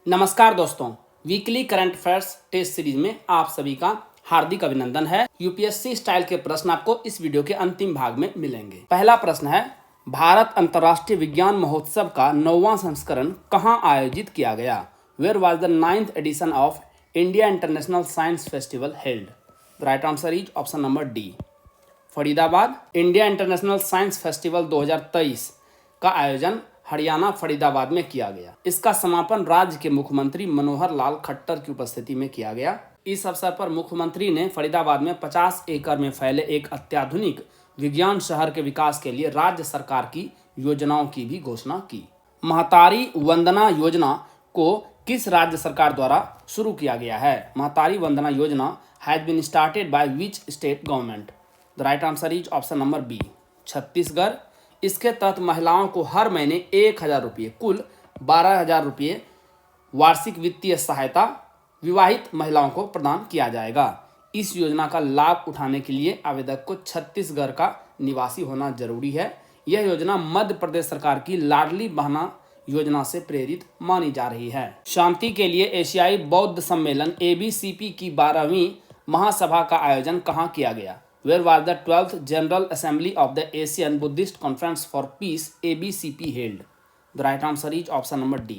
नमस्कार दोस्तों, weekly current affairs test series में आप सभी का हार्दिक अभिनंदन है। यूपीएससी स्टाइल के प्रश्न आपको इस वीडियो के अंतिम भाग में मिलेंगे। पहला प्रश्न है, भारत अंतर्राष्ट्रीय विज्ञान महोत्सव का 9वां संस्करण कहां आयोजित किया गया? Where was the 9th edition of India International Science Festival held? The right answer is option number D, Faridabad. India International Science Festival 2023 का आयोजन हरियाणा फरीदाबाद में किया गया। इसका समापन राज्य के मुख्यमंत्री मनोहर लाल खट्टर की उपस्थिति में किया गया। इस अवसर पर मुख्यमंत्री ने फरीदाबाद में 50 एकड़ में फैले एक अत्याधुनिक विज्ञान शहर के विकास के लिए राज्य सरकार की योजनाओं की भी घोषणा की। महतारी वंदना योजना को किस राज्य सरकार द्वारा शुरू किया गया है? Mahtari Vandana Yojana has been started by which state government? The right answer is option number B, Chhattisgarh. इसके तहत महिलाओं को हर महीने 1,000 रुपये, कुल 12,000 रुपये वार्षिक वित्तीय सहायता विवाहित महिलाओं को प्रदान किया जाएगा। इस योजना का लाभ उठाने के लिए आवेदक को छत्तीसगढ़ का निवासी होना जरूरी है। यह योजना मध्य प्रदेश सरकार की लाडली बहना योजना से प्रेरित मानी जा रही है। शांति के लिए एशियाई बौद्ध सम्मेलन ABCP की 12वीं महासभा का आयोजन कहाँ किया गया? Where was the 12th General Assembly of the Asian Buddhist Conference for Peace ABCP held? The right answer is option number D,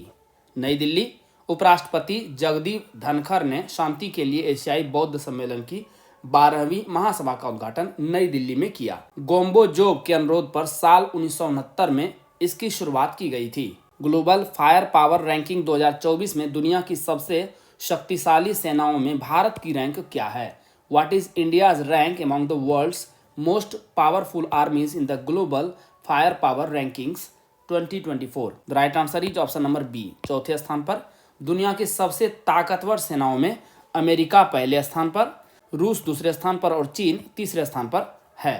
नई दिल्ली। उपराष्ट्रपति जगदीप धनखड़ ने शांति के लिए एशियाई बौद्ध सम्मेलन की 12वीं महासभा का उद्घाटन नई दिल्ली में किया। गोम्बो जोग के अनुरोध पर साल 1969 में इसकी शुरुआत की गई थी। ग्लोबल फायर पावर रैंकिंग 2024 में दुनिया की सबसे शक्तिशाली सेनाओं में भारत की रैंक क्या है? What is India's rank among the world's most powerful armies in the global firepower rankings 2024? The right answer is option number B, चौथे स्थान पर। दुनिया की सबसे ताकतवर सेनाओं में अमेरिका पहले स्थान पर, रूस दूसरे स्थान पर और चीन तीसरे स्थान पर है।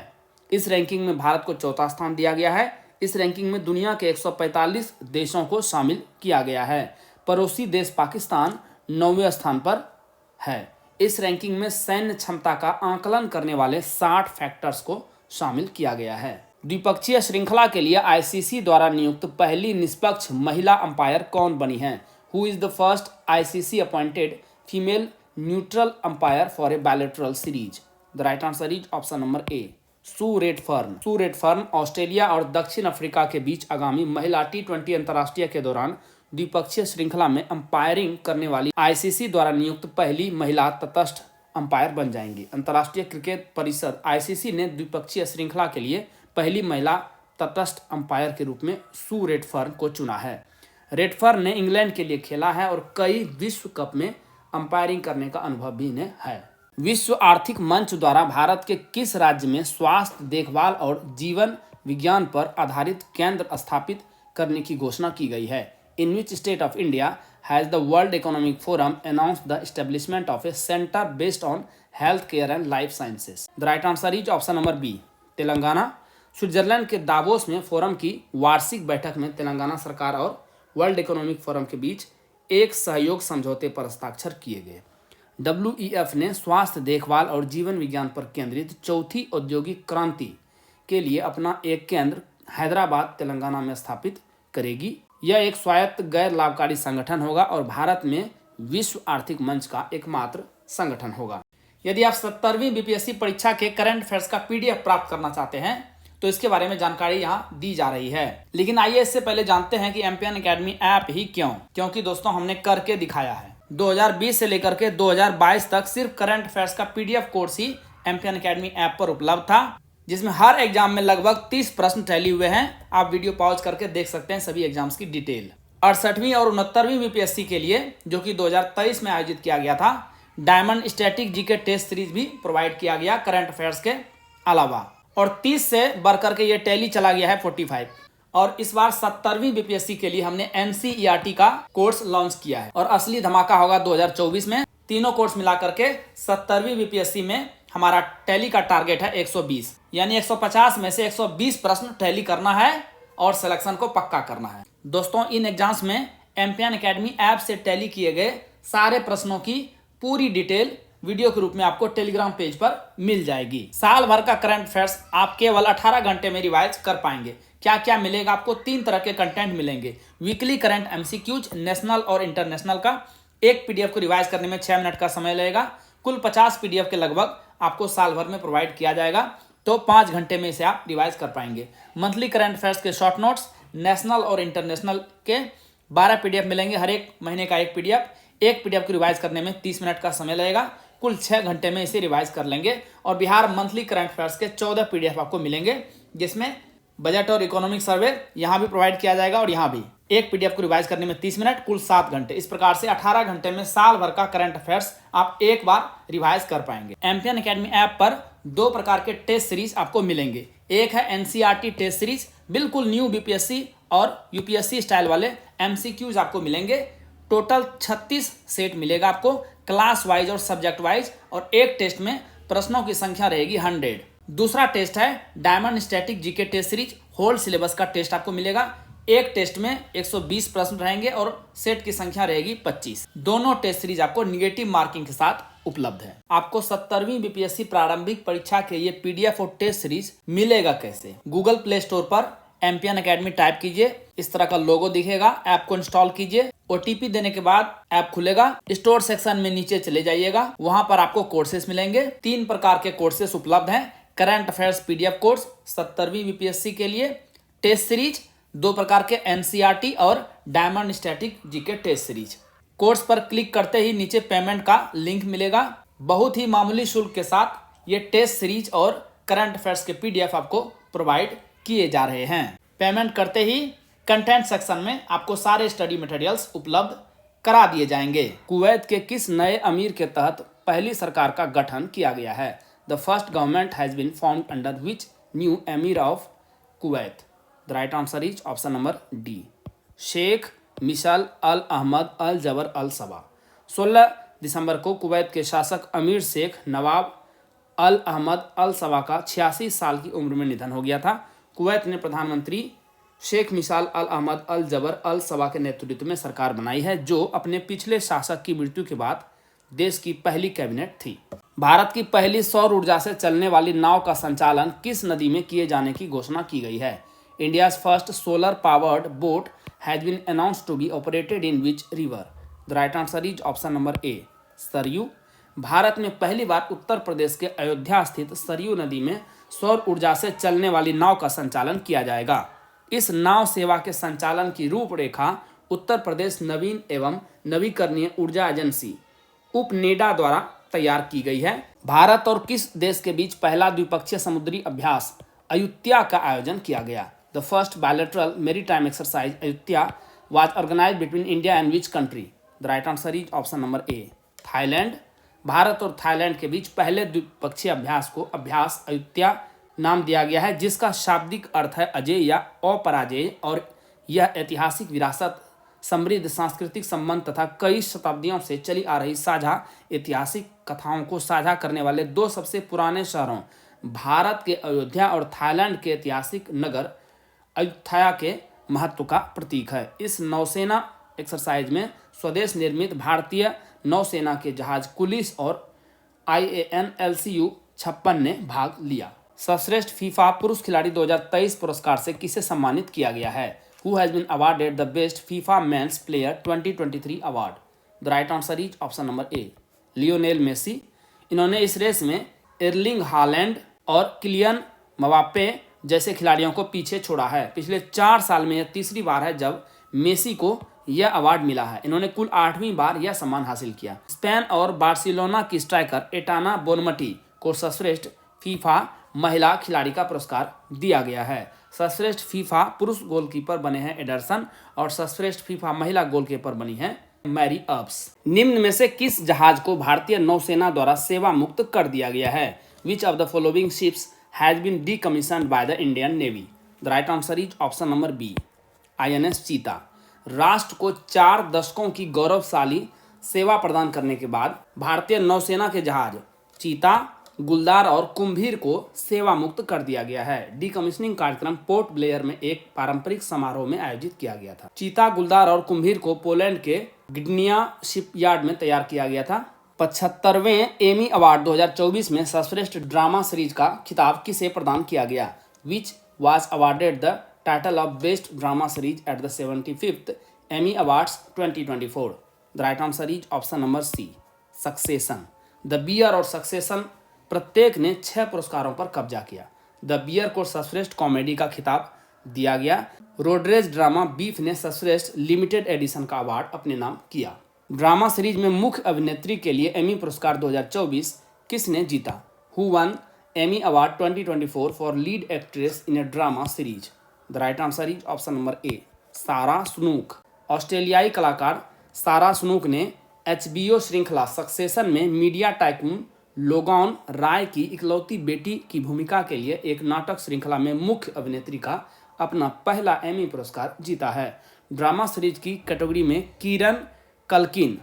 इस रैंकिंग में भारत को चौथा स्थान दिया गया है। इस रैंकिंग में दुनिया के 145 देशों को शामिल किया गया है। पड़ोसी देश पाकिस्तान 9वें स्थान पर है। इस रैंकिंग में सैन्य क्षमता का आकलन करने वाले 60 फैक्टर्स को शामिल किया गया है। द्विपक्षीय श्रृंखला के लिए ICC द्वारा नियुक्त पहली निष्पक्ष महिला अंपायर कौन बनी है? Who is the first ICC appointed female neutral umpire for a bilateral series? The right answer is option number A, Sue Redfern. Sue Redfern Australia और दक्षिण अफ्रीका के बीच आगामी महिला T20 अंतर्राष्ट्रीय के दौरान द्विपक्षीय श्रृंखला में अंपायरिंग करने वाली ICC द्वारा नियुक्त पहली महिला तटस्थ अंपायर बन जाएंगी। अंतर्राष्ट्रीय क्रिकेट परिषद ICC ने द्विपक्षीय श्रृंखला के लिए पहली महिला तटस्थ अंपायर के रूप में सू रेडफर्न को चुना है। रेडफर्न ने इंग्लैंड के लिए खेला है और कई विश्व कप में अंपायरिंग करने का अनुभव भी इन्हें है। विश्व आर्थिक मंच द्वारा भारत के किस राज्य में स्वास्थ्य देखभाल और जीवन विज्ञान पर आधारित केंद्र स्थापित करने की घोषणा की गई है? In which state of India has the World Economic Forum announced the establishment of a center based on healthcare and life sciences? The right answer is option number B, Telangana. Switzerland के दावोस में forum की वार्षिक बैठक में तेलंगाना सरकार और world economic forum के बीच एक सहयोग समझौते पर हस्ताक्षर किए गए। WEF ने स्वास्थ्य देखभाल और जीवन विज्ञान पर केंद्रित चौथी औद्योगिक क्रांति के लिए अपना एक केंद्र हैदराबाद तेलंगाना में स्थापित करेगी। यह एक स्वायत्त गैर लाभकारी संगठन होगा और भारत में विश्व आर्थिक मंच का एकमात्र संगठन होगा। यदि आप 70वीं BPSC परीक्षा के करंट अफेयर्स का PDF प्राप्त करना चाहते हैं तो इसके बारे में जानकारी यहाँ दी जा रही है। लेकिन आइए इससे पहले जानते हैं कि एमपीएन अकेडमी ऐप ही क्यों? क्योंकि दोस्तों हमने करके दिखाया है। 2020 से लेकर के 2022 तक सिर्फ करंट अफेयर्स का PDF कोर्स ही एमपीएन अकेडमी ऐप पर उपलब्ध था, जिसमें हर एग्जाम में लगभग 30 प्रश्न टैली हुए हैं। आप वीडियो पॉज करके देख सकते हैं सभी एग्जाम्स की डिटेल। 68वीं और 69वीं BPSC के लिए जो कि 2023 में आयोजित किया गया था, diamond static GK test series भी प्रोवाइड किया गया करंट अफेयर्स के अलावा। और 30 से बढ़ करके ये टैली चला गया है 45। और इस बार 70वीं BPSC के लिए हमने NCERT का कोर्स लॉन्च किया है और असली धमाका होगा 2024 में। तीनों कोर्स मिला करके 70वीं BPSC में हमारा टैली का टारगेट है 120, यानी 150 में से 120 प्रश्न टैली करना है और सिलेक्शन को पक्का करना है। दोस्तों इन एग्जाम्स में एमपीएन अकेडमी ऐप से टैली किए गए सारे प्रश्नों की पूरी डिटेल वीडियो के रूप में आपको टेलीग्राम पेज पर मिल जाएगी। साल भर का करंट अफेयर्स आप केवल 18 घंटे में रिवाइज कर पाएंगे। क्या क्या मिलेगा आपको? 3 तरह के कंटेंट मिलेंगे। वीकली करंट एमसीक्यूज नेशनल और इंटरनेशनल का, एक पीडीएफ को रिवाइज करने में 6 मिनट का समय लगेगा। कुल 50 पीडीएफ के लगभग आपको साल भर में प्रोवाइड किया जाएगा, तो 5 घंटे में इसे आप रिवाइज कर पाएंगे। मंथली करंट अफेयर्स के शॉर्ट नोट्स नेशनल और इंटरनेशनल के 12 पीडीएफ मिलेंगे, हर एक महीने का एक पीडीएफ। एक पीडीएफ को रिवाइज करने में 30 मिनट का समय लगेगा, कुल 6 घंटे में इसे रिवाइज कर लेंगे। और बिहार मंथली करंट अफेयर्स के 14 पीडीएफ आपको मिलेंगे, जिसमें बजट और इकोनॉमिक सर्वे यहाँ भी प्रोवाइड किया जाएगा और यहाँ भी। एक पीडीएफ को रिवाइज करने में 30 मिनट, कुल 7 घंटे। इस प्रकार से 18 घंटे में साल भर का करंट अफेयर्स आप एक बार रिवाइज कर पाएंगे। एमपीएन एकेडमी ऐप पर 2 प्रकार के टेस्ट सीरीज आपको मिलेंगे। एक है एनसीईआरटी टेस्ट सीरीज, बिल्कुल न्यू बीपीएससी और यूपीएससी स्टाइल वाले एमसीक्यूज आपको मिलेंगे। टोटल 36 सेट मिलेगा आपको, क्लास वाइज और सब्जेक्ट वाइज, और एक टेस्ट में प्रश्नों की संख्या रहेगी 100। दूसरा टेस्ट है diamond static GK test series, whole syllabus का टेस्ट आपको मिलेगा। एक टेस्ट में 120 प्रश्न रहेंगे और सेट की संख्या रहेगी 25। दोनों टेस्ट सीरीज आपको निगेटिव मार्किंग के साथ उपलब्ध है। आपको 70वीं बीपीएससी प्रारंभिक परीक्षा के ये पीडीएफ और टेस्ट सीरीज मिलेगा कैसे? गूगल प्ले स्टोर पर एमपीएन एकेडमी टाइप कीजिए, इस तरह का लोगो दिखेगा, ऐप को इंस्टॉल कीजिए। ओटीपी देने के बाद ऐप खुलेगा। स्टोर सेक्शन में नीचे चले जाइएगा, वहां पर आपको कोर्सेस मिलेंगे। 3 प्रकार के कोर्सेस उपलब्ध हैं। करंट अफेयर्स पीडीएफ कोर्स 70वीं बीपीएससी के लिए, टेस्ट सीरीज 2 प्रकार के एनसीईआरटी और diamond static GK test series. Course पर क्लिक करते ही नीचे पेमेंट का लिंक मिलेगा। बहुत ही मामूली शुल्क के साथ ये टेस्ट सीरीज और करंट अफेयर्स के पीडीएफ आपको प्रोवाइड किए जा रहे हैं। पेमेंट करते ही कंटेंट सेक्शन में आपको सारे स्टडी मटेरियल्स उपलब्ध करा दिए जाएंगे। कुवैत के किस नए अमीर के तहत पहली सरकार का गठन किया गया है? The first government has been formed under which new emir of Kuwait? The right answer is option number D, Sheikh Mishal Al Ahmad Al Jaber Al सबा। 16 दिसंबर को कुवैत के शासक अमीर शेख नवाब अल अहमद अल सबा का 86 साल की उम्र में निधन हो गया था। कुवैत ने प्रधानमंत्री शेख मिसाल अल अहमद अल जबर अल सबा के नेतृत्व में सरकार बनाई है, जो अपने पिछले शासक की मृत्यु के बाद देश की पहली कैबिनेट थी। भारत की पहली सौर ऊर्जा से चलने वाली नाव का संचालन किस नदी में किए जाने की घोषणा की गई है? India's first solar powered boat has been announced to be operated in which river? The right answer is option number A, Saryu. Bharat में पहली बार उत्तर प्रदेश के अयोध्या स्थित सरयू नदी में सौर ऊर्जा से चलने वाली नाव का संचालन किया जाएगा। इस नाव सेवा के संचालन की रूपरेखा उत्तर प्रदेश नवीन एवं नवीकरणीय ऊर्जा एजेंसी उपनेडा द्वारा तैयार की गई है। भारत और किस देश के बीच पहला द्विपक्षीय समुद्री अभ्यास अयुत्या का आयोजन किया गया? The first bilateral maritime exercise Ayutthaya was organised between India and which country? The right answer is option number A, Thailand. Bharat और थाईलैंड के बीच पहले द्विपक्षीय अभ्यास को अभ्यास अयुत्या नाम दिया गया है, जिसका शाब्दिक अर्थ है अजेय या अपराजेय, और यह ऐतिहासिक विरासत, समृद्ध सांस्कृतिक संबंध तथा कई शताब्दियों से चली आ रही साझा ऐतिहासिक कथाओं को साझा करने वाले 2 सबसे पुराने शहरों भारत के अयोध्या और थाईलैंड के ऐतिहासिक नगर अयुत्या के महत्व का प्रतीक है। इस नौसेना एक्सरसाइज में स्वदेश निर्मित भारतीय नौसेना के जहाज कुलिस और IAN LCU 56 ने भाग लिया। सर्वश्रेष्ठ फीफा पुरुष खिलाड़ी 2023 पुरस्कार से किसे सम्मानित किया गया है? Who has been awarded the best FIFA men's player 2023 award? The right answer is option number A, Lionel Messi. इन्होंने इस रेस में एर्लिंग हालैंड और किलियन मबाप्पे जैसे खिलाड़ियों को पीछे छोड़ा है। पिछले 4 साल में यह तीसरी बार है जब मेसी को यह अवार्ड मिला है। इन्होंने कुल 8वीं बार यह सम्मान हासिल किया। स्पेन और बार्सिलोना की स्ट्राइकर एटाना बोनमटी को सर्वश्रेष्ठ फीफा महिला खिलाड़ी का पुरस्कार दिया गया है। सर्वश्रेष्ठ फीफा पुरुष गोलकीपर बने हैं एडरसन, और सर्वश्रेष्ठ फीफा महिला गोलकीपर बनी है मैरी अब्स। निम्न में से किस जहाज को भारतीय नौसेना द्वारा सेवा मुक्त कर दिया गया है? Which of the following ships has been decommissioned by the Indian Navy? The right answer is option number B, INS Cheetah. राष्ट्र को 4 दशकों की गौरवशाली सेवा प्रदान करने के बाद भारतीय नौसेना के जहाज चीता, गुलदार और कुंभीर को सेवा मुक्त कर दिया गया है। डीकमीशनिंग कार्यक्रम पोर्ट ब्लेयर में एक पारंपरिक समारोह में आयोजित किया गया था। चीता, गुलदार और कुंभीर को पोलैंड के ग्डिनिया शिपयार्ड में तैयार किया गया था। 75वें एमी अवार्ड 2024 में सर्वश्रेष्ठ ड्रामा सीरीज का खिताब किसे प्रदान किया गया? विच was awarded the title of Best Drama Series at the 75th Emmy Awards 2024. The right answer is option number C, Succession. The bear और सक्सेशन प्रत्येक ने 6 पुरस्कारों पर कब्जा किया। द बियर को सर्वश्रेष्ठ कॉमेडी का खिताब दिया गया। रोड्रेज ड्रामा बीफ ने सर्वश्रेष्ठ लिमिटेड एडिशन का अवार्ड अपने नाम किया। ड्रामा सीरीज में मुख्य अभिनेत्री के लिए एमी पुरस्कार 2024 किसने जीता? Who one Emmy award 2024 for lead actress in A drama series? The right answer is option number ए, सारा स्नूक। ऑस्ट्रेलियाई कलाकार सारा स्नूक ने HBO श्रृंखला सक्सेशन में मीडिया टाइकून लोगॉन राय की इकलौती बेटी की भूमिका के लिए एक नाटक श्रृंखला में मुख्य अभिनेत्री का अपना पहला एमी पुरस्कार जीता है। ड्रामा सीरीज की कैटेगरी में कीरन कल्किन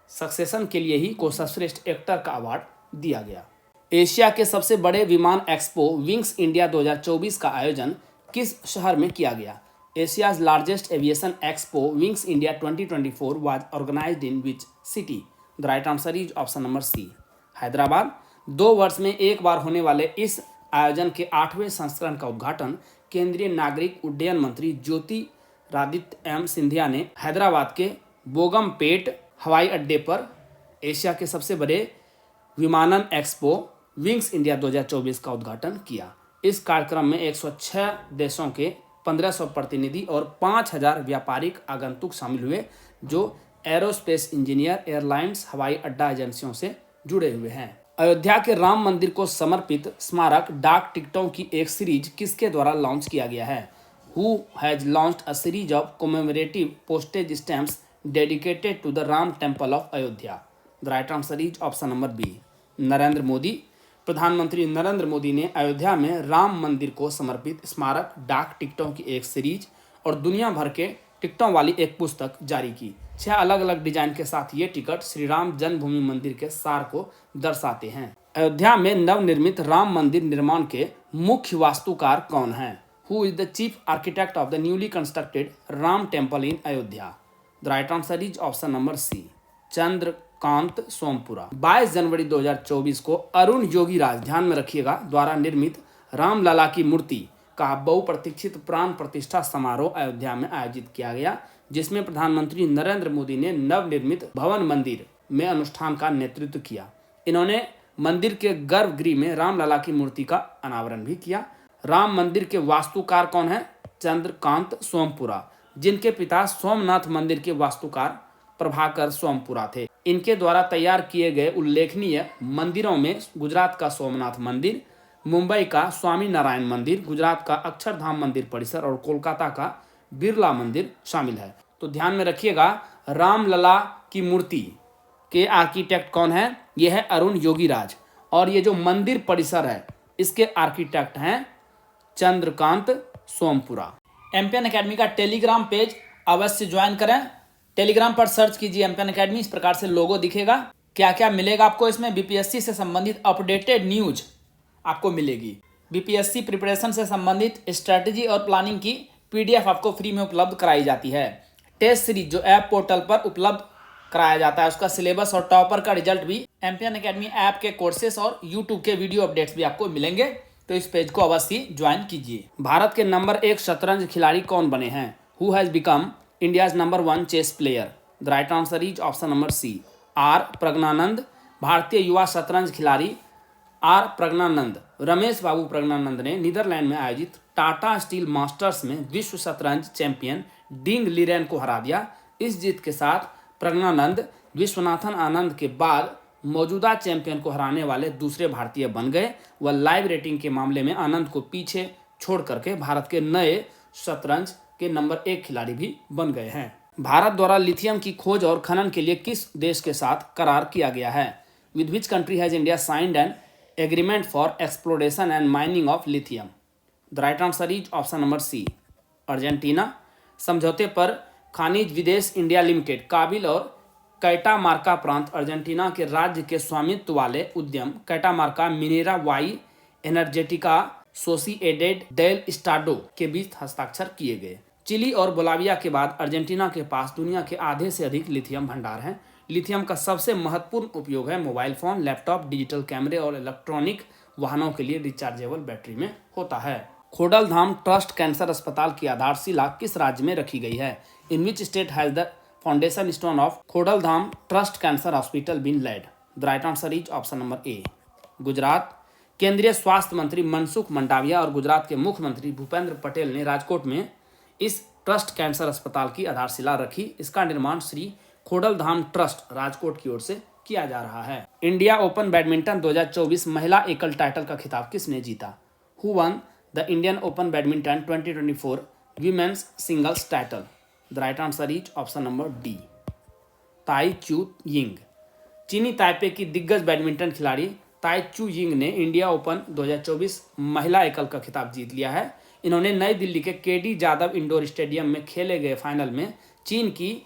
सक्सेशन के लिए ही को सर्वश्रेष्ठ एक्टर का अवार्ड दिया गया। एशिया के सबसे बड़े विमान एक्सपो विंग्स इंडिया 2024 का आयोजन किस शहर में किया गया? Asia's largest aviation expo Wings India 2024 was organised in which city? The right answer is option number C, Hyderabad. 2 वर्ष में एक बार होने वाले इस आयोजन के 8वें संस्करण का उद्घाटन केंद्रीय नागरिक उड्डयन मंत्री ज्योतिरादित्य एम सिंधिया ने हैदराबाद के बोगमपेट हवाई अड्डे पर एशिया के सबसे बड़े विमानन एक्सपो विंग्स इंडिया 2024 का उद्घाटन किया। इस कार्यक्रम में 106 देशों के 1500 प्रतिनिधि और 5000 व्यापारिक आगंतुक शामिल हुए जो एरोस्पेस इंजीनियर, एयरलाइंस, हवाई अड्डा एजेंसियों से जुड़े हुए हैं। अयोध्या के राम मंदिर को समर्पित स्मारक डाक टिकटों की एक सीरीज किसके द्वारा लॉन्च किया गया है? Who has launched a series of commemorative postage stamps dedicated to the Ram temple of Ayodhya? The right answer is option number B, Narendra Modi. प्रधानमंत्री नरेंद्र मोदी ने अयोध्या में राम मंदिर को समर्पित स्मारक डाक टिकटों की एक सीरीज और दुनिया भर के टिकटों वाली एक पुस्तक जारी की। 6 अलग अलग डिजाइन के साथ ये टिकट श्री राम जन्मभूमि मंदिर के सार को दर्शाते हैं। अयोध्या में नवनिर्मित राम मंदिर निर्माण के मुख्य वास्तुकार कौन हैं? Who is the chief architect of the newly constructed Ram temple in Ayodhya? The right answer is option number C, Chandrakant Sompura. 22 जनवरी 2024 को अरुण योगीराज, ध्यान में रखिएगा, द्वारा निर्मित रामलला की मूर्ति का बहुप्रतीक्षित प्राण प्रतिष्ठा समारोह अयोध्या में आयोजित किया गया, जिसमें प्रधानमंत्री नरेंद्र मोदी ने नवनिर्मित भवन मंदिर में अनुष्ठान का नेतृत्व किया। इन्होंने मंदिर के गर्भगृह में रामलला की मूर्ति का अनावरण भी किया। राम मंदिर के वास्तुकार कौन है? चंद्रकांत सोमपुरा, जिनके पिता सोमनाथ मंदिर के वास्तुकार प्रभाकर सोमपुरा थे। इनके द्वारा तैयार किए गए उल्लेखनीय मंदिरों में गुजरात का सोमनाथ मंदिर, मुंबई का स्वामी नारायण मंदिर, गुजरात का अक्षरधाम मंदिर परिसर और कोलकाता का बिरला मंदिर शामिल है। तो ध्यान में रखिएगा, रामलला की मूर्ति के आर्किटेक्ट कौन है? यह है अरुण योगीराज, और ये जो मंदिर परिसर है इसके आर्किटेक्ट हैं चंद्रकांत सोमपुरा। एमपीएन एकेडमी का टेलीग्राम पेज अवश्य ज्वाइन करें। टेलीग्राम पर सर्च कीजिए एमपीएन एकेडमी, इस प्रकार से लोगो दिखेगा। क्या क्या मिलेगा आपको इसमें? बीपीएससी से संबंधित अपडेटेड न्यूज आपको मिलेगी। बीपीएससी प्रिपरेशन से संबंधित स्ट्रेटजी और प्लानिंग की पीडीएफ आपको फ्री में उपलब्ध कराई जाती है। टेस्ट सीरीज जो ऐप पोर्टल पर उपलब्ध कराया जाता है, उसका सिलेबस और टॉपर का रिजल्ट भी एमपीएन एकेडमी ऐप के कोर्सेस और यूट्यूब के वीडियो अपडेट्स भी आपको मिलेंगे, तो इस पेज को अवश्य ज्वाइन कीजिए। भारत के नंबर 1 शतरंज खिलाड़ी कौन बने हैं? Who has become India's number 1 chess player? The right answer is option number C, R Praggnanandhaa. भारतीय युवा शतरंज खिलाड़ी आर प्रज्ञानंद, रमेश बाबू प्रज्ञानंद ने नीदरलैंड में आयोजित टाटा स्टील मास्टर्स में विश्व शतरंज चैंपियन डिंग लीरेन को हरा दिया। इस जीत के साथ प्रज्ञानंद विश्वनाथन आनंद के बाद मौजूदा चैंपियन को हराने वाले दूसरे भारतीय बन गए। वह लाइव रेटिंग के मामले में आनंद को पीछे छोड़ करके भारत के नए शतरंज के नंबर 1 खिलाड़ी भी बन गए हैं। भारत द्वारा लिथियम की खोज और खनन के लिए किस देश के साथ करार किया गया है? With which country has India signed an agreement for exploration and mining of lithium? The right answer is option number C, Argentina. समझौते पर खनिज विदेश इंडिया लिमिटेड काबिल और कैटामार्का प्रांत अर्जेंटीना के राज्य के स्वामित्व वाले उद्यम कैटामार्का मिनेरा वाई एनर्जेटिका सोसिएडेड डेल स्टाडो के बीच हस्ताक्षर किए गए। चिली और बोलाविया के बाद अर्जेंटीना के पास दुनिया के आधे से अधिक लिथियम भंडार हैं। लिथियम का सबसे महत्वपूर्ण उपयोग है मोबाइल फोन, लैपटॉप, डिजिटल कैमरे और इलेक्ट्रॉनिक वाहनों के लिए रिचार्जेबल बैटरी में होता है। खोडलधाम ट्रस्ट कैंसर अस्पताल की आधारशिला किस राज्य में रखी गई है? In which state has the foundation stone of Khodaldham trust cancer hospital been laid? The right answer is option number A, Gujarat. केंद्रीय स्वास्थ्य मंत्री मनसुख मंडाविया और गुजरात के मुख्यमंत्री भूपेंद्र पटेल ने राजकोट में इस ट्रस्ट कैंसर अस्पताल की आधारशिला रखी। इसका निर्माण श्री खोडलधाम ट्रस्ट राजकोट की ओर से किया जा रहा है। इंडिया ओपन बैडमिंटन 2024 महिला एकल टाइटल का खिताब किसने जीता? Who one the Indian open badminton 2024 women's singles title? The right answer is option number D, ताई चू यिंग। चीनी ताइपे की दिग्गज बैडमिंटन खिलाड़ी ताई चू यिंग ने इंडिया ओपन 2024 महिला एकल का खिताब जीत लिया है। इन्होंने नई दिल्ली के केडी जादव इंडोर स्टेडियम में खेले गए फाइनल में चीन की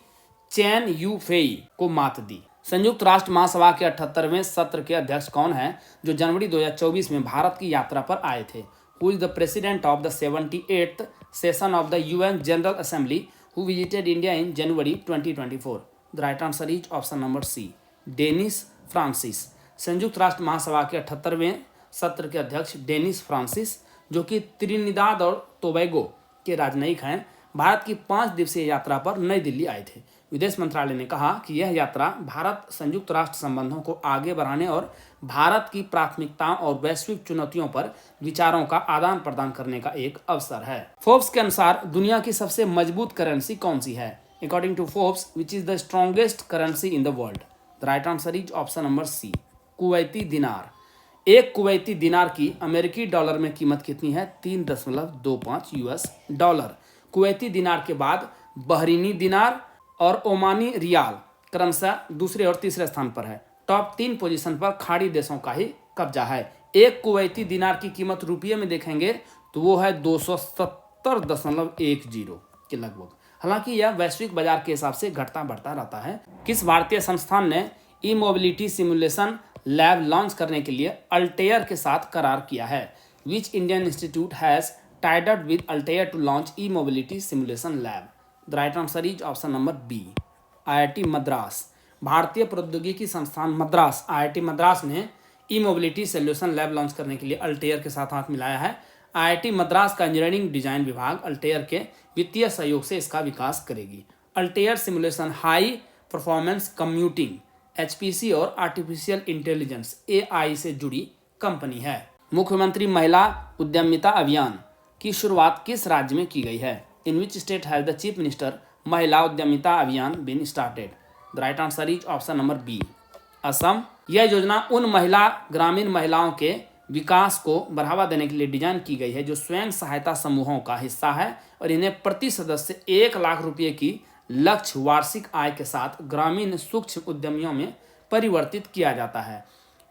चैन यू फेई को मात दी। संयुक्त राष्ट्र महासभा के 78वें सत्र के अध्यक्ष कौन हैं जो जनवरी 2024 में भारत की यात्रा पर आए थे? Who is the president of the 78th session of the UN General Assembly who visited India in January 2024? The right answer is option number C, Dennis Francis. संयुक्त राष्ट्र महासभा के 78वें सत्र के अध्यक्ष डेनिस फ्रांसिस, जो कि त्रिनिदाद और टोबैगो के राजनयिक हैं, भारत की 5 दिवसीय यात्रा पर नई दिल्ली आए थे। विदेश मंत्रालय ने कहा कि यह यात्रा भारत संयुक्त राष्ट्र संबंधों को आगे बढ़ाने और भारत की प्राथमिकताओं और वैश्विक चुनौतियों पर विचारों का आदान प्रदान करने का एक अवसर है। फोर्ब्स के अनुसार दुनिया की सबसे मजबूत करेंसी कौन सी है? According to Forbes, which is the strongest currency in the world? The right answer is option number C, Kuwaiti dinar. एक कुवैती दिनार की अमेरिकी डॉलर में कीमत कितनी है? 3.25 यूएस डॉलर। कुवैती दिनार के बाद बहरीनी दिनार और ओमानी रियाल क्रमशः दूसरे और तीसरे स्थान पर है। टॉप 3 पोजीशन पर खाड़ी देशों का ही कब्जा है। एक कुवैती दिनार की कीमत रुपये में देखेंगे तो वो है 270.10 के लगभग। हालांकि यह वैश्विक बाजार के हिसाब से घटता बढ़ता रहता है। किस भारतीय संस्थान ने E mobility simulation lab launch करने के लिए अल्टेयर के साथ करार किया है? Which Indian institute has tied up with Altair to launch E mobility simulation lab? The right answer is option number B, IIT Madras. भारतीय प्रौद्योगिकी संस्थान मद्रास आईआईटी मद्रास ने E mobility solution lab launch करने के लिए अल्टेयर के साथ हाथ मिलाया है। आईआईटी मद्रास का इंजीनियरिंग डिजाइन विभाग अल्टेयर के वित्तीय सहयोग से इसका विकास करेगी। Altair simulation high performance computing HPC और आर्टिफिशियल इंटेलिजेंस एआई से जुड़ी कंपनी है। मुख्यमंत्री महिला उद्यमिता अभियान की शुरुआत किस राज्य में की गई है? In which state has the chief minister Mahila Udyamita Abhiyan been started? The right answer is option number B, Assam. यह योजना उन ग्रामीण महिलाओं के विकास को बढ़ावा देने के लिए डिजाइन की गई है जो स्वयं सहायता समूहों का हिस्सा है और इन्हें प्रति सदस्य 1 लाख रुपये की लक्ष्य वार्षिक आय के साथ ग्रामीण सूक्ष्म उद्यमियों में परिवर्तित किया जाता है।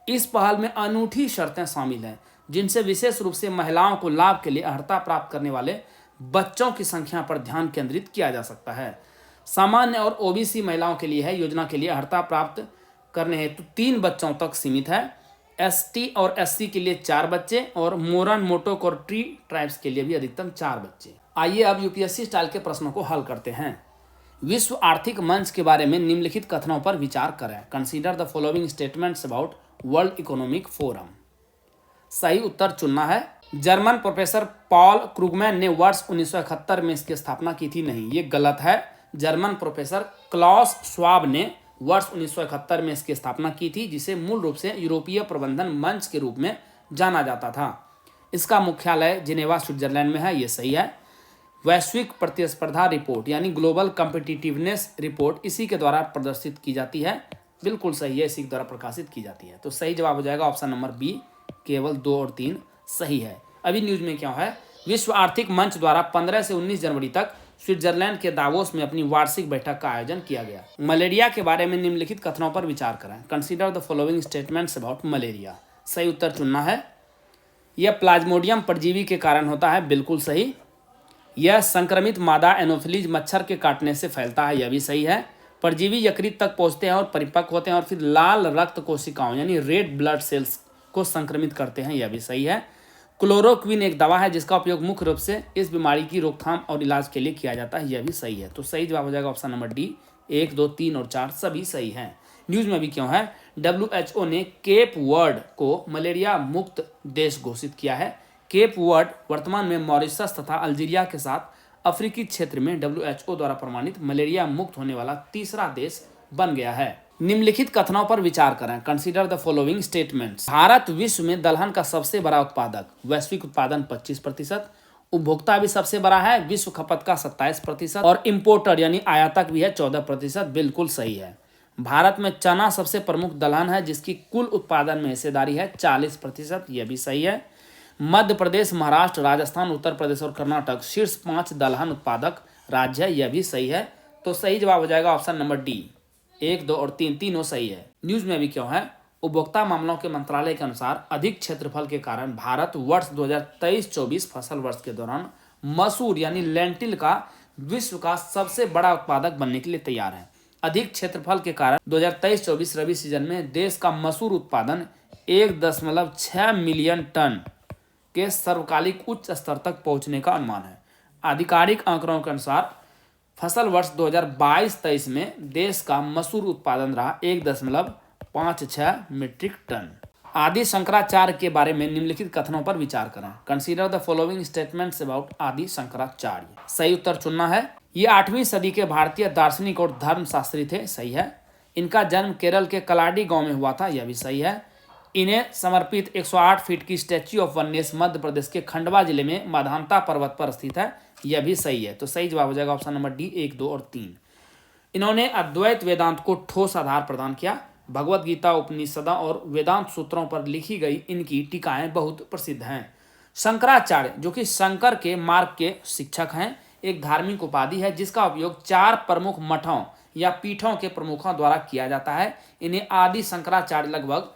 इस पहल में अनूठी शर्तें शामिल हैं जिनसे विशेष रूप से महिलाओं को लाभ के लिए अर्हता प्राप्त करने वाले बच्चों की संख्या पर ध्यान केंद्रित किया जा सकता है। सामान्य और ओबीसी महिलाओं के लिए है योजना के लिए अर्हता प्राप्त करने हेतु 3 बच्चों तक सीमित है। एसटी और एससी के लिए 4 बच्चे और मोरन मोटोक और ट्री ट्राइब्स के लिए भी अधिकतम 4 बच्चे। आइए अब यूपीएससी स्टाइल के प्रश्नों को हल करते हैं। विश्व आर्थिक मंच के बारे में निम्नलिखित कथनों पर विचार करें। Consider the following statements about world economic forum. सही उत्तर चुनना है। जर्मन प्रोफेसर पॉल क्रूगमैन ने वर्ष 1971 में इसकी स्थापना की थी। नहीं, ये गलत है। जर्मन प्रोफेसर क्लॉस श्वाब ने वर्ष 1971 में इसकी स्थापना की थी, जिसे मूल रूप से यूरोपीय प्रबंधन मंच के रूप में जाना जाता था। इसका मुख्यालय जिनेवा स्विट्जरलैंड में है। ये सही है। वैश्विक प्रतिस्पर्धा रिपोर्ट यानी ग्लोबल कॉम्पिटिटिवनेस रिपोर्ट इसी के द्वारा प्रदर्शित की जाती है। बिल्कुल सही है, इसी के द्वारा प्रकाशित की जाती है। तो सही जवाब हो जाएगा ऑप्शन नंबर बी, केवल 2 और 3 सही है। अभी न्यूज में क्या है, विश्व आर्थिक मंच द्वारा 15 से 19 जनवरी तक स्विट्जरलैंड के दावोस में अपनी वार्षिक बैठक का आयोजन किया गया। मलेरिया के बारे में निम्नलिखित कथनों पर विचार करें। Consider the following statements about malaria. सही उत्तर चुनना है। यह प्लाज्मोडियम परजीवी के कारण होता है। बिल्कुल सही। यह संक्रमित मादा एनोफिलीज मच्छर के काटने से फैलता है। यह भी सही है। परजीवी यकृत तक पहुंचते हैं और परिपक्व होते हैं और फिर लाल रक्त कोशिकाओं यानी रेड ब्लड सेल्स को संक्रमित करते हैं। यह भी सही है। क्लोरोक्विन एक दवा है जिसका उपयोग मुख्य रूप से इस बीमारी की रोकथाम और इलाज के लिए किया जाता है, यह भी सही है। तो सही जवाब हो जाएगा ऑप्शन नंबर डी। 1, 2, 3 और 4 सभी सही हैं। न्यूज में भी क्यों है, WHO ने केप वर्ड को मलेरिया मुक्त देश घोषित किया है। केप वर्ड वर्तमान में मॉरिशस तथा अल्जीरिया के साथ अफ्रीकी क्षेत्र में WHO द्वारा प्रमाणित मलेरिया मुक्त होने वाला तीसरा देश बन गया है। निम्नलिखित कथनों पर विचार करें। Consider the following statements. Bharat विश्व में दलहन का सबसे बड़ा उत्पादक, वैश्विक उत्पादन 25%, उपभोक्ता भी सबसे बड़ा है, विश्व खपत का 27% और इम्पोर्टर यानी आयातक भी है 14%। बिल्कुल सही है। भारत में चना सबसे प्रमुख दलहन है जिसकी कुल उत्पादन में हिस्सेदारी है 40%, यह भी सही है। मध्य प्रदेश, महाराष्ट्र, राजस्थान, उत्तर प्रदेश और कर्नाटक शीर्ष 5 दलहन उत्पादक राज्य है, यह भी सही है। तो सही जवाब हो जाएगा ऑप्शन नंबर डी। 1, 2 और 3 तीनों सही है। न्यूज में भी क्यों है, उपभोक्ता मामलों के मंत्रालय के अनुसार अधिक क्षेत्रफल के कारण भारत वर्ष 2023-24 फसल वर्ष के दौरान मसूर यानी लेंटिल का विश्व का सबसे बड़ा उत्पादक बनने के लिए तैयार है। अधिक क्षेत्रफल के कारण 2023-24 रबी सीजन में देश का मसूर उत्पादन 1.6 मिलियन टन के सर्वकालिक उच्च स्तर तक पहुंचने का अनुमान है। आधिकारिक आंकड़ों के अनुसार फसल वर्ष 2022-23 में देश का मसूर उत्पादन रहा 1.56 मीट्रिक टन। आदि शंकराचार्य के बारे में निम्नलिखित कथनों पर विचार करें। Consider the following statements about आदि शंकराचार्य। सही उत्तर चुनना है। ये 8वीं सदी के भारतीय दार्शनिक और धर्मशास्त्री थे, सही है। इनका जन्म केरल के कलाडी गांव में हुआ था, यह भी सही है। इन्हें समर्पित 108 फीट की statue of oneness Madhya Pradesh के खंडवा जिले में माधानता पर्वत पर स्थित है, यह भी सही है। तो सही जवाब हो जाएगा ऑप्शन नंबर डी। 1, 2 और 3। इन्होंने अद्वैत वेदांत को ठोस आधार प्रदान किया। भगवत गीता, उपनिषदों और वेदांत सूत्रों पर लिखी गई इनकी टीकाएं बहुत प्रसिद्ध हैं। शंकराचार्य, जो कि शंकर के मार्ग के शिक्षक हैं, एक धार्मिक उपाधि है जिसका उपयोग 4 प्रमुख मठों या पीठों के प्रमुखों द्वारा किया जाता है। इन्हें आदि शंकराचार्य लगभग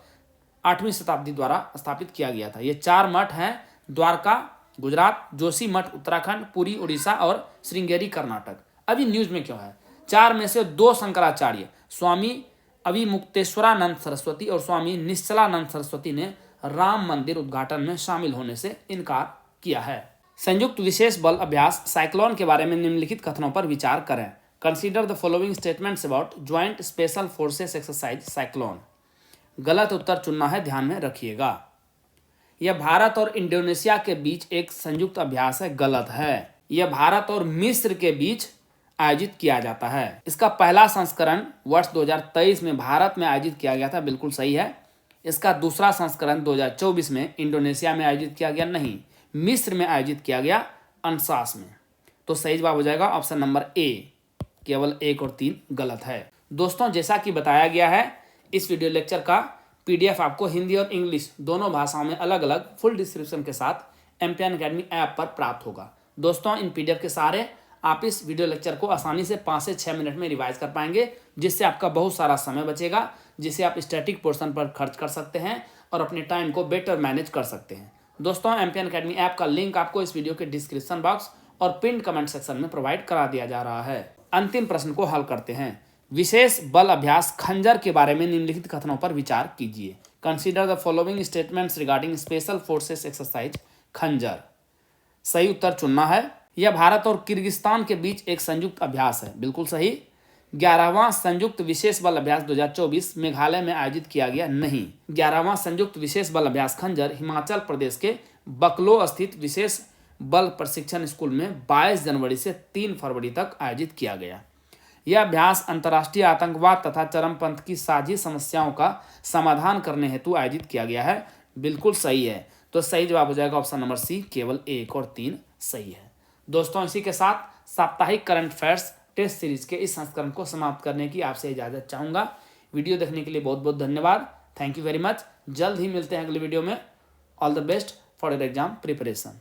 8वीं शताब्दी द्वारा स्थापित किया गया था। ये 4 मठ हैं, द्वारका गुजरात, जोशी मठ उत्तराखंड, पुरी उड़ीसा और श्रृंगेरी कर्नाटक। अभी न्यूज में क्यों है, 4 में से 2 शंकराचार्य स्वामी अभिमुक्तेश्वरानंद सरस्वती और स्वामी निश्चलानंद सरस्वती ने राम मंदिर उद्घाटन में शामिल होने से इनकार किया है। संयुक्त विशेष बल अभ्यास साइक्लोन के बारे में निम्नलिखित कथनों पर विचार करें। Consider the following statements about joint special forces exercise cyclone. गलत उत्तर चुनना है, ध्यान में रखिएगा। यह भारत और इंडोनेशिया के बीच एक संयुक्त अभ्यास है, गलत है। यह भारत और मिस्र के बीच आयोजित किया जाता है। इसका पहला संस्करण वर्ष 2023 में भारत में आयोजित किया गया था, बिल्कुल सही है। इसका दूसरा संस्करण 2024 में इंडोनेशिया में आयोजित किया गया, नहीं, मिस्र में आयोजित किया गया, अनसास में। तो सही जवाब हो जाएगा ऑप्शन नंबर ए। केवल 1 और 3 गलत है। दोस्तों, जैसा कि बताया गया है, इस वीडियो लेक्चर का PDF आपको हिंदी और इंग्लिश दोनों भाषाओं में अलग अलग फुल डिस्क्रिप्शन के साथ एम्पियन अकेडमी ऐप पर प्राप्त होगा। दोस्तों, इन PDF के सारे आप इस वीडियो लेक्चर को आसानी से 5 से 6 मिनट में रिवाइज कर पाएंगे, जिससे आपका बहुत सारा समय बचेगा, जिसे आप स्टैटिक पोर्शन पर खर्च कर सकते हैं और अपने टाइम को बेटर मैनेज कर सकते हैं। दोस्तों, एम्पियन अकेडमी ऐप का लिंक आपको इस वीडियो के डिस्क्रिप्शन बॉक्स और पिन कमेंट सेक्शन में प्रोवाइड करा दिया जा रहा है। अंतिम प्रश्न को हल करते हैं। विशेष बल अभ्यास खंजर के बारे में निम्नलिखित कथनों पर विचार कीजिए। Consider the following statements regarding special forces exercise खंजर। सही उत्तर चुनना है। यह भारत और किर्गिस्तान के बीच एक संयुक्त अभ्यास है, बिल्कुल सही। 11वां संयुक्त विशेष बल अभ्यास 2024 मेघालय में आयोजित किया गया, नहीं। 11वां संयुक्त विशेष बल अभ्यास खंजर हिमाचल प्रदेश के बकलो स्थित विशेष बल प्रशिक्षण स्कूल में 22 जनवरी से 3 फरवरी तक आयोजित किया गया। यह अभ्यास अंतर्राष्ट्रीय आतंकवाद तथा चरमपंथ की साझी समस्याओं का समाधान करने हेतु आयोजित किया गया है, बिल्कुल सही है। तो सही जवाब हो जाएगा ऑप्शन नंबर सी। केवल 1 और 3 सही है। दोस्तों, इसी के साथ साप्ताहिक करंट अफेयर्स टेस्ट सीरीज के इस संस्करण को समाप्त करने की आपसे इजाजत चाहूंगा। वीडियो देखने के लिए बहुत बहुत धन्यवाद। Thank you very much. जल्द ही मिलते हैं अगले वीडियो में। All the best for your exam preparation.